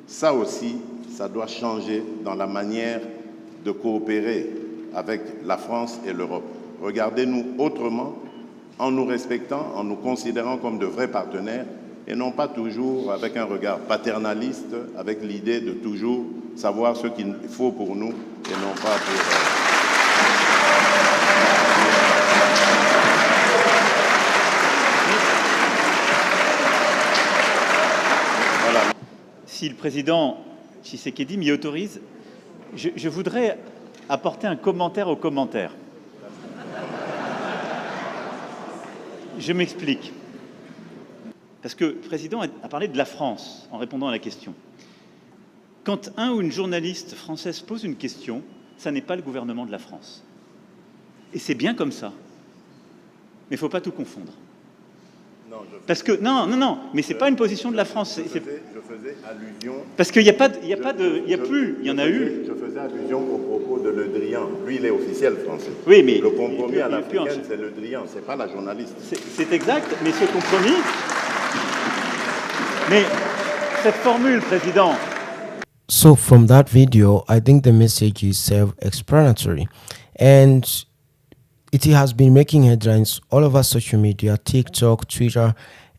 Ça aussi, ça doit changer dans la manière de coopérer avec la France et l'Europe. Regardez-nous autrement, en nous respectant, en nous considérant comme de vrais partenaires, et non pas toujours avec un regard paternaliste, avec l'idée de toujours savoir ce qu'il faut pour nous et non pas pour... Voilà. Si le président Tshisekedi m'y autorise, je voudrais apporter un commentaire au commentaire. Je m'explique. Parce que le président a parlé de la France en répondant à la question. Quand un ou une journaliste française pose une question, ça n'est pas le gouvernement de la France. Et c'est bien comme ça. Mais il ne faut pas tout confondre. Non, parce que non, mais c'est pas une position de la France. Je faisais allusion. Parce qu'il n'y a pas de, il y en a eu. Je faisais allusion au propos de Le Drian. Lui, il est officiel français. Oui, mais le compromis à l'africaine, c'est Le Drian, c'est pas la journaliste. C'est exact, mais ce compromis. Mais cette formule, président. So from that video, I think the message is self-explanatory, and it has been making headlines all over social media, TikTok, Twitter,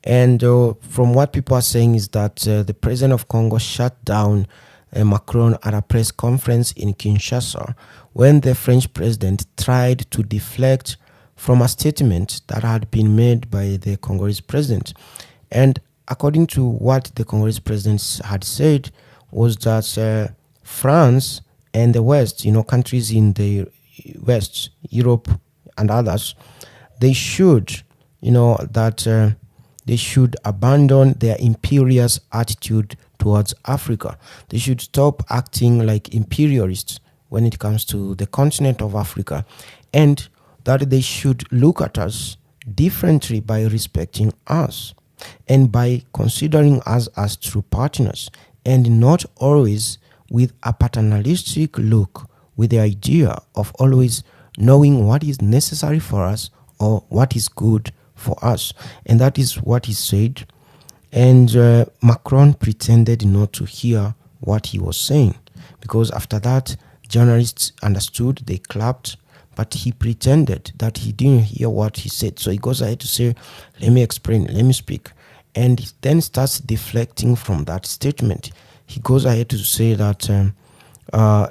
and from what people are saying is that the president of Congo shut down Macron at a press conference in Kinshasa when the French president tried to deflect from a statement that had been made by the Congolese president. And according to what the Congolese president had said was that France and the West, countries in the West, Europe and others, they should, they should abandon their imperious attitude towards Africa. They should stop acting like imperialists when it comes to the continent of Africa, and that they should look at us differently by respecting us and by considering us as true partners, and not always with a paternalistic look, with the idea of always knowing what is necessary for us or what is good for us. And that is what he said. And Macron pretended not to hear what he was saying, because after that, journalists understood, they clapped, but he pretended that he didn't hear what he said. So he goes ahead to say, let me explain, let me speak. And he then starts deflecting from that statement. He goes ahead to say that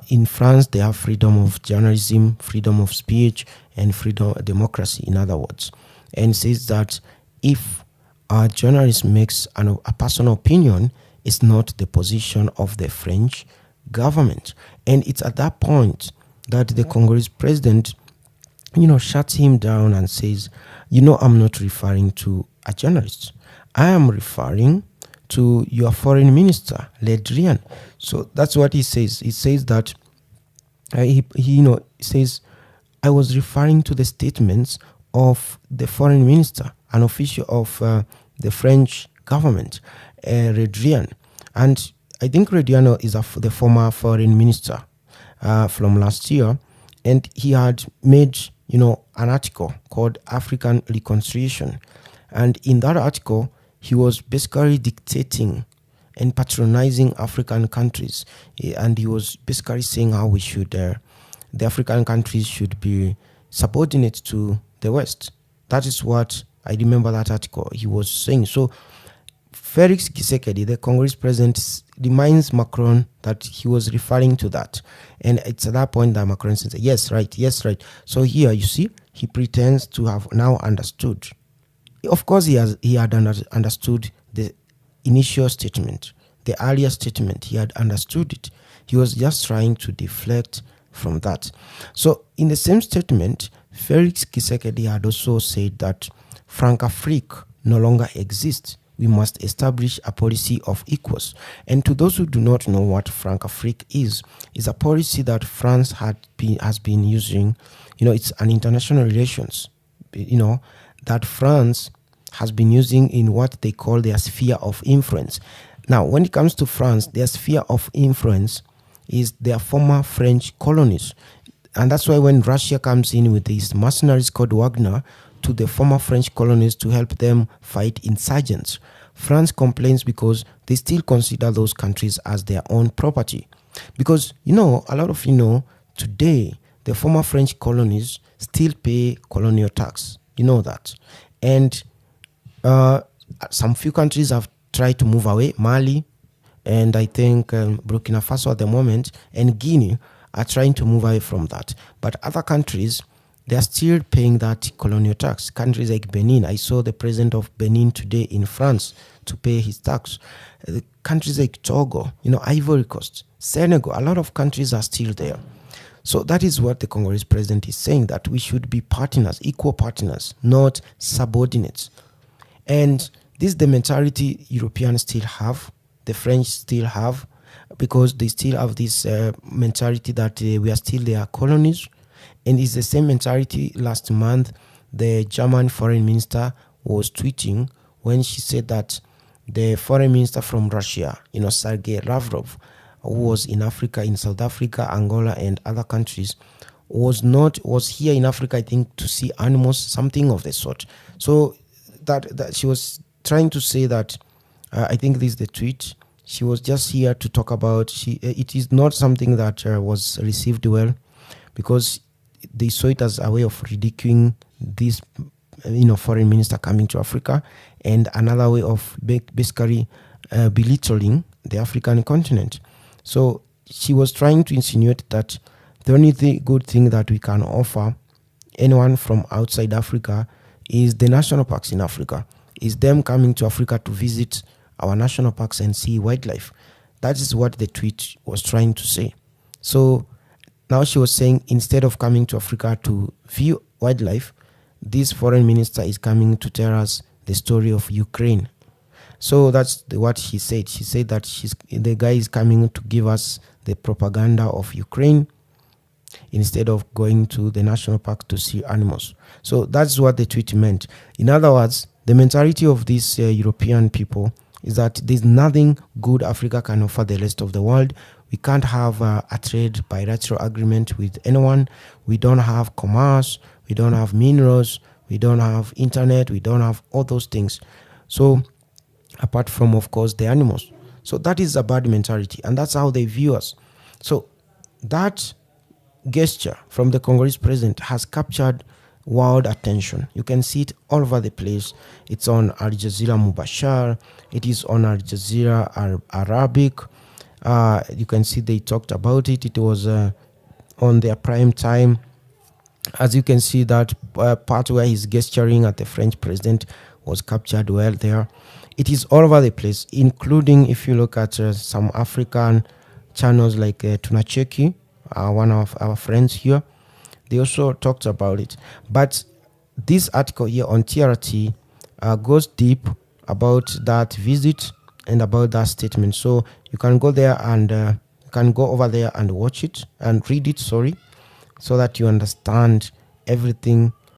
in France, they have freedom of journalism, freedom of speech, and freedom of democracy, in other words. And says that if a journalist makes a personal opinion, it's not the position of the French government. And it's at that point that the Congolese president, shuts him down and says, I'm not referring to a journalist. I am referring to your foreign minister, Le Drian. So that's what he says. He says that, he says, I was referring to the statements of the foreign minister, an official of the French government, Le Drian. And I think Le Drian is the former foreign minister from last year. And he had made, an article called African Reconciliation. And in that article, he was basically dictating and patronizing African countries. And he was basically saying how we should, the African countries should be subordinate to the West. That is what I remember that article he was saying. So Felix Tshisekedi, the Congolese president, reminds Macron that he was referring to that. And it's at that point that Macron says, yes, right. So here, you see, he pretends to have now understood. Of course, he had understood the initial statement, the earlier statement. He had understood it. He was just trying to deflect from that. So in the same statement, Felix Tshisekedi had also said that Francafrique no longer exists. We must establish a policy of equals. And to those who do not know what Francafrique is a policy that France has been using. It's an international relations, that France has been using in what they call their sphere of influence. Now, when it comes to France, their sphere of influence is their former French colonies. And that's why when Russia comes in with these mercenaries called Wagner to the former French colonies to help them fight insurgents, France complains because they still consider those countries as their own property. Because, a lot of today, the former French colonies still pay colonial tax. You know that. And some few countries have tried to move away. Mali, and I think Burkina Faso at the moment, and Guinea are trying to move away from that. But other countries, they are still paying that colonial tax. Countries like Benin, I saw the president of Benin today in France to pay his tax. Countries like Togo, Ivory Coast, Senegal, a lot of countries are still there. So that is what the Congolese president is saying, that we should be partners, equal partners, not subordinates. And this is the mentality Europeans still have, the French still have, because they still have this mentality that we are still their colonies. And it's the same mentality last month the German foreign minister was tweeting when she said that the foreign minister from Russia, Sergei Lavrov, who was in Africa, in South Africa, Angola, and other countries, was here in Africa, I think, to see animals, something of the sort. So that she was trying to say that, I think this is the tweet, she was just here to talk about, it is not something that was received well, because they saw it as a way of ridiculing this, foreign minister coming to Africa, and another way of basically belittling the African continent. So she was trying to insinuate that the only good thing that we can offer anyone from outside Africa is the national parks in Africa, is them coming to Africa to visit our national parks and see wildlife. That is what the tweet was trying to say. So now she was saying, instead of coming to Africa to view wildlife, this foreign minister is coming to tell us the story of Ukraine. So that's what she said. She said that the guy is coming to give us the propaganda of Ukraine instead of going to the national park to see animals. So that's what the tweet meant. In other words, the mentality of these European people is that there's nothing good Africa can offer the rest of the world. We can't have a trade bilateral agreement with anyone. We don't have commerce. We don't have minerals. We don't have internet. We don't have all those things. So apart from, of course, the animals. So that is a bad mentality, and that's how they view us. So that gesture from the Congolese president has captured world attention. You can see it all over the place. It's on Al Jazeera Mubashar. It is on Al Jazeera Arabic. You can see they talked about it. It was on their prime time. As you can see, that part where he's gesturing at the French president was captured well there. It is all over the place, including if you look at some African channels like Tunacheki, one of our friends here. They also talked about it. But this article here on TRT goes deep about that visit and about that statement. So you can go there and go over there and watch it and read it, so that you understand everything